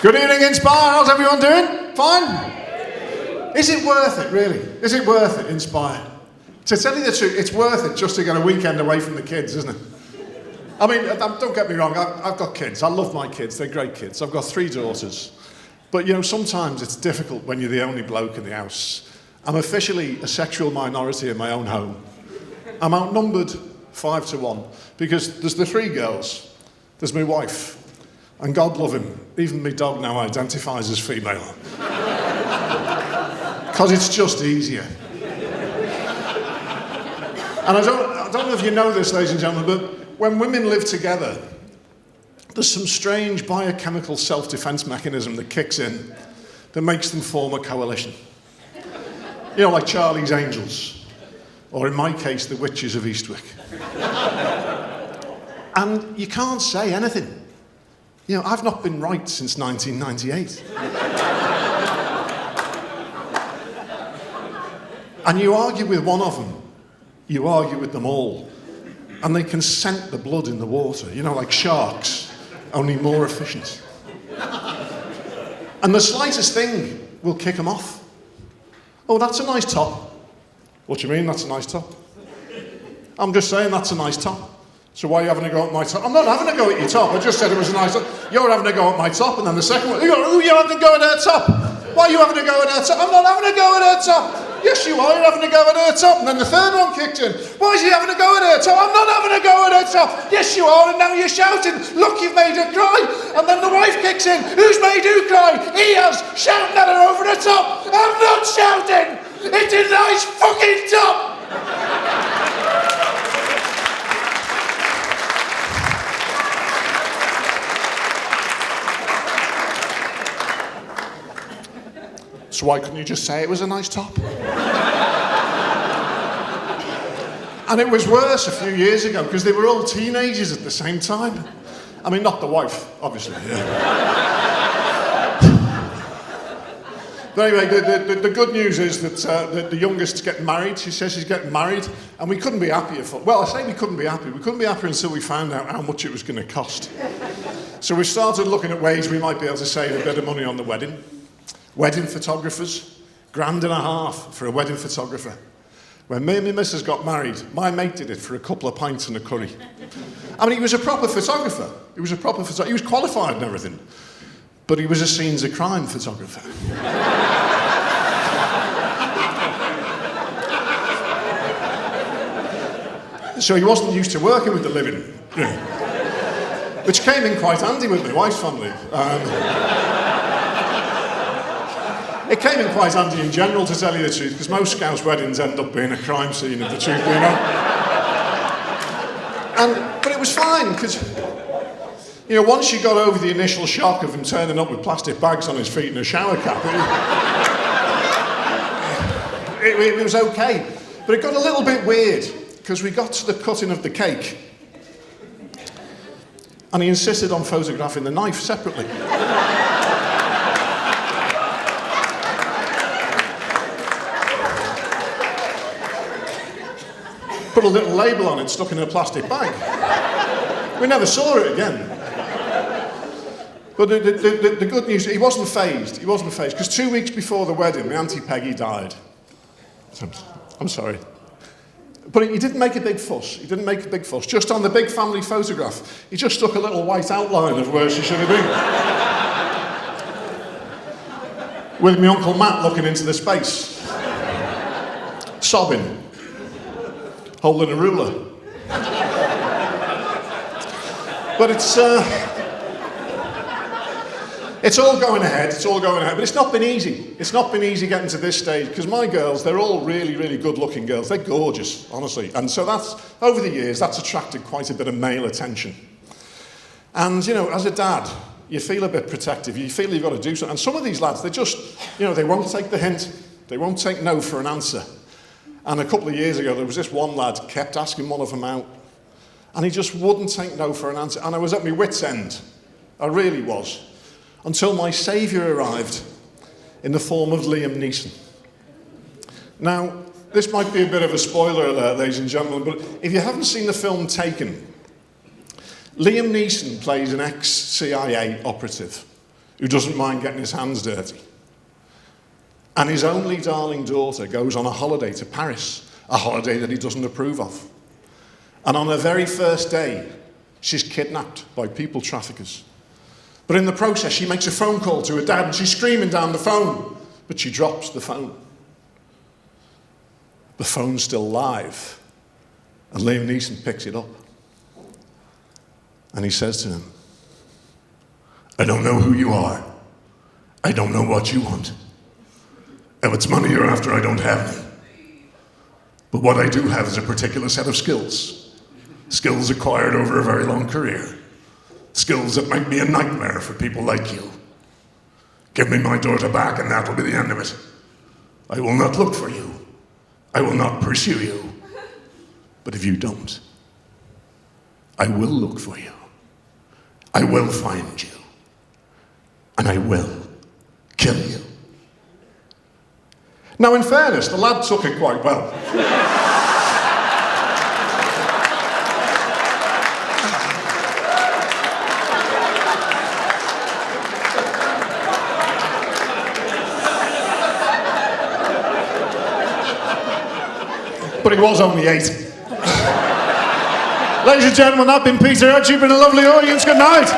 Good evening, Inspire. How's everyone doing? Fine? Is it worth it, really? Is it worth it, Inspire? To tell you the truth, it's worth it just to get a weekend away from the kids, isn't it? I mean, don't get me wrong, I've got kids. I love my kids. They're great kids. I've got 3 daughters. But, you know, sometimes it's difficult when you're the only bloke in the house. I'm officially a sexual minority in my own home. I'm outnumbered 5 to 1 because there's the 3 girls. There's my wife. And God love him, even my dog now identifies as female. Because it's just easier. And I don't know if you know this, ladies and gentlemen, but when women live together, there's some strange biochemical self-defense mechanism that kicks in that makes them form a coalition. You know, like Charlie's Angels, or in my case, the Witches of Eastwick. And you can't say anything. You know, I've not been right since 1998. And you argue with one of them, you argue with them all. And they can scent the blood in the water, you know, like sharks, only more efficient. And the slightest thing will kick them off. Oh, that's a nice top. What do you mean, that's a nice top? I'm just saying that's a nice top. So why are you having a go at my top? I'm not having a go at your top. I just said it was a nice top. You're having a go at my top, and then the second one, you're having a go at her top. Why are you having a go at her top? I'm not having a go at her top. Yes, you are. You're having a go at her top. And then the third one kicked in. Why is he having a go at her top? I'm not having a go at her top. Yes, you are. And now you're shouting. Look, you've made her cry. And then the wife kicks in. Who's made who cry? He has. Shouting at her over the top. I'm not shouting. It's a nice fucking top. So why couldn't you just say it was a nice top? And it was worse a few years ago because they were all teenagers at the same time. I mean, not the wife, obviously. Yeah. But anyway, the good news is that the youngest's getting married. She says she's getting married, and we couldn't be happier for. Well, I say we couldn't be happy. We couldn't be happier until we found out how much it was going to cost. So we started looking at ways we might be able to save a bit of money on the wedding. Wedding photographers, £1.50 for a wedding photographer. When me and my missus got married, my mate did it for a couple of pints and a curry. I mean, he was a proper photographer. He was qualified and everything. But he was a scenes of crime photographer. So he wasn't used to working with the living, you know, which came in quite handy with my wife's family. It came in quite handy in general, to tell you the truth, because most Scouse weddings end up being a crime scene, if the truth be known. But it was fine, because, you know, once you got over the initial shock of him turning up with plastic bags on his feet and a shower cap, it was okay. But it got a little bit weird, because we got to the cutting of the cake, and he insisted on photographing the knife separately. Put a little label on it, stuck in a plastic bag. We never saw it again. But the good news, he wasn't phased. He wasn't phased, because 2 weeks before the wedding, my Auntie Peggy died. I'm sorry. But he didn't make a big fuss. He didn't make a big fuss. Just on the big family photograph, he just stuck a little white outline of where she should have been. With my Uncle Matt looking into the space. Sobbing. Holding a ruler. But it's all going ahead, but it's not been easy. It's not been easy getting to this stage, because my girls, they're all really, really good-looking girls. They're gorgeous, honestly. And so that's, over the years, that's attracted quite a bit of male attention. And, you know, as a dad, you feel a bit protective. You feel you've got to do something. And some of these lads, they just, you know, they won't take the hint. They won't take no for an answer. And a couple of years ago, there was this one lad kept asking one of them out, and he just wouldn't take no for an answer. And I was at my wit's end. I really was. Until my saviour arrived in the form of Liam Neeson. Now, this might be a bit of a spoiler alert, ladies and gentlemen, but if you haven't seen the film Taken, Liam Neeson plays an ex-CIA operative who doesn't mind getting his hands dirty. And his only darling daughter goes on a holiday to Paris, a holiday that he doesn't approve of. And on her very first day, she's kidnapped by people traffickers. But in the process, she makes a phone call to her dad, and she's screaming down the phone, but she drops the phone. The phone's still live, and Liam Neeson picks it up. And he says to him, I don't know who you are. I don't know what you want. If it's money you're after, I don't have any. But what I do have is a particular set of skills. Skills acquired over a very long career. Skills that might be a nightmare for people like you. Give me my daughter back and that'll be the end of it. I will not look for you. I will not pursue you. But if you don't, I will look for you. I will find you. And I will kill you. Now, in fairness, the lad took it quite well. But he was only 8. Ladies and gentlemen, I've been Peter Edge. You've been a lovely audience. Good night.